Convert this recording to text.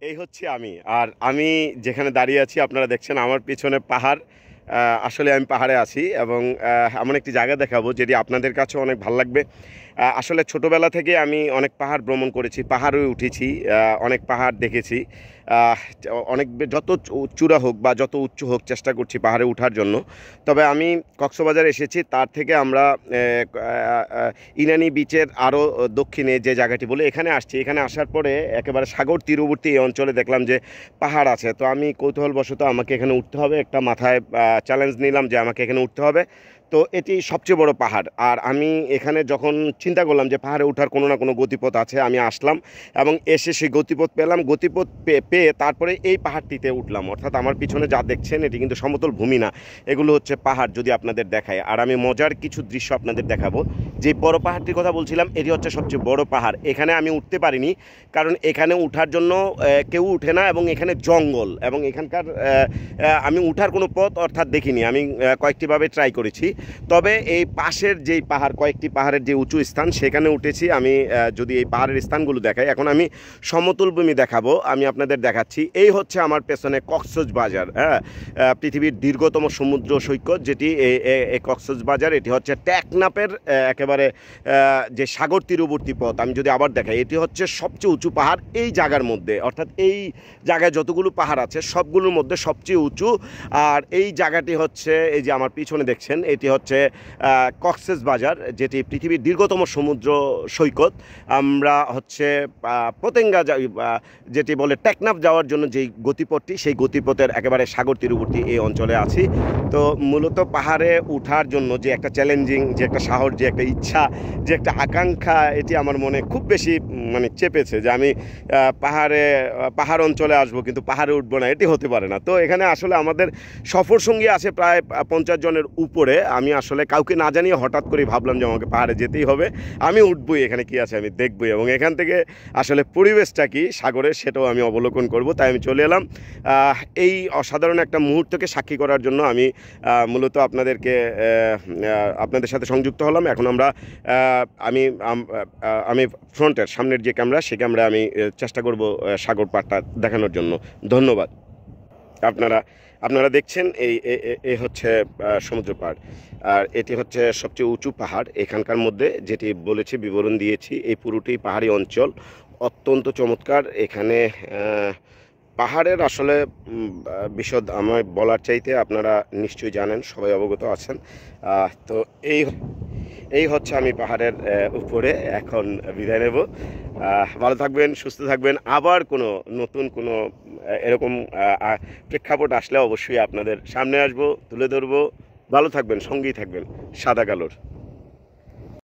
এই হচ্ছে আমি। আর আমি যেখানে দাঁড়িয়ে আছি আপনারা দেখছেন আমার পেছনে পাহাড়। আসলে আমি পাহাড়ে আছি এবং এমন একটি জায়গা দেখাবো যেটি আপনাদের কাছেও অনেক ভালো লাগবে। আসলে ছোটোবেলা থেকে আমি অনেক পাহাড় ভ্রমণ করেছি, পাহাড়ে উঠেছি, অনেক পাহাড় দেখেছি। আহ, অনেক যত চূড়া হোক বা যত উচ্চ হোক চেষ্টা করছি পাহাড়ে ওঠার জন্য। তবে আমি কক্সবাজার এসেছি, তার থেকে আমরা ইনানি বিচের আরও দক্ষিণে যে জায়গাটি বলে এখানে আসছি। এখানে আসার পরে একেবারে সাগর তীরবর্তী এই অঞ্চলে দেখলাম যে পাহাড় আছে। তো আমি কৌতূহলবশত আমাকে এখানে উঠতে হবে, একটা মাথায় চ্যালেঞ্জ নিলাম যে আমাকে এখানে উঠতে হবে। তো এটি সবচেয়ে বড় পাহাড়। আর আমি এখানে যখন চিন্তা করলাম যে পাহাড়ে ওঠার কোনো না কোনো গতিপথ আছে, আমি আসলাম এবং এসে সেই গতিপথ পেলাম। গতিপথ পেয়ে তারপরে এই পাহাড়টিতে উঠলাম। অর্থাৎ আমার পিছনে যা দেখছেন এটি কিন্তু সমতল ভূমি না, এগুলো হচ্ছে পাহাড় যদি আপনাদের দেখায়। আর আমি মজার কিছু দৃশ্য আপনাদের দেখাবো। যে বড় পাহাড়টির কথা বলছিলাম এটি হচ্ছে সবচেয়ে বড় পাহাড়। এখানে আমি উঠতে পারিনি, কারণ এখানে উঠার জন্য কেউ উঠে না এবং এখানে জঙ্গল এবং এখানকার আমি উঠার কোনো পথ অর্থাৎ দেখিনি। আমি কয়েকটিভাবে ট্রাই করেছি। তবে এই পাশের যেই পাহাড়, কয়েকটি পাহাড়ের যে উঁচু স্থান সেখানে উঠেছি আমি। যদি এই পাহাড়ের স্থানগুলো দেখাই, এখন আমি সমতল ভূমি দেখাবো, আমি আপনাদের দেখাচ্ছি। এই হচ্ছে আমার পেছনে কক্সবাজার, হ্যাঁ, পৃথিবীর দীর্ঘতম সমুদ্র সৈকত যেটি এই কক্সবাজার। এটি হচ্ছে টেকনাফের একেবারে যে সাগর তীরবর্তী পথ। আমি যদি আবার দেখাই, এটি হচ্ছে সবচেয়ে উঁচু পাহাড় এই জায়গার মধ্যে, অর্থাৎ এই জায়গায় যতগুলো পাহাড় আছে সবগুলোর মধ্যে সবচেয়ে উঁচু। আর এই জায়গাটি হচ্ছে এই যে আমার পিছনে দেখছেন, এটি হচ্ছে কক্সবাজার, যেটি পৃথিবীর দীর্ঘতম সমুদ্র সৈকত। আমরা হচ্ছে পতেঙ্গা যেটি বলে টেকনাফ যাওয়ার জন্য যেই গতিপথটি, সেই গতিপথের একেবারে সাগর তীরবর্তী এই অঞ্চলে আছি। তো মূলত পাহাড়ে ওঠার জন্য যে একটা চ্যালেঞ্জিং, যে একটা সাহস, যে একটা ইচ্ছা, যে একটা আকাঙ্ক্ষা, এটি আমার মনে খুব বেশি মানে চেপেছে যে আমি পাহাড় অঞ্চলে আসবো কিন্তু পাহাড়ে উঠবো না, এটি হতে পারে না। তো এখানে আসলে আমাদের সফর সঙ্গী আছে প্রায় 50 জনের উপরে। আমি আসলে কাউকে না জানিয়ে হঠাৎ করে ভাবলাম যে আমাকে পাহাড়ে যেতেই হবে, আমি উঠবই, এখানে কি আছে আমি দেখবই এবং এখান থেকে আসলে পরিবেশটা কি সাগরের সেটাও আমি অবলোকন করব। তাই আমি চলে এলাম এই অসাধারণ একটা মুহূর্তকে সাক্ষী করার জন্য। আমি মূলত আপনাদের সাথে সংযুক্ত হলাম। এখন আমি ফ্রন্টের সামনের যে ক্যামেরা, সে ক্যামেরা আমি চেষ্টা করব সাগর পাড়টা দেখানোর জন্য। ধন্যবাদ। আপনারা আপনারা দেখছেন এই হচ্ছে সমুদ্র পাড়। আর এটি হচ্ছে সবচেয়ে উঁচু পাহাড় এখানকার মধ্যে, যেটি বলেছি, বিবরণ দিয়েছি। এই পুরোটি পাহাড়ি অঞ্চল, অত্যন্ত চমৎকার। এখানে পাহাড়ের আসলে বিশদ আমার বলার চাইতে আপনারা নিশ্চয়ই জানেন, সবাই অবগত আছেন। তো এই এই হচ্ছে আমি পাহাড়ের উপরে এখন বিদায় নেব। ভালো থাকবেন, সুস্থ থাকবেন। আবার কোনো নতুন কোনো এরকম প্রেক্ষাপট আসলে অবশ্যই আপনাদের সামনে আসবো, তুলে ধরবো। ভালো থাকবেন, সঙ্গেই থাকবেন সাদা কালোর।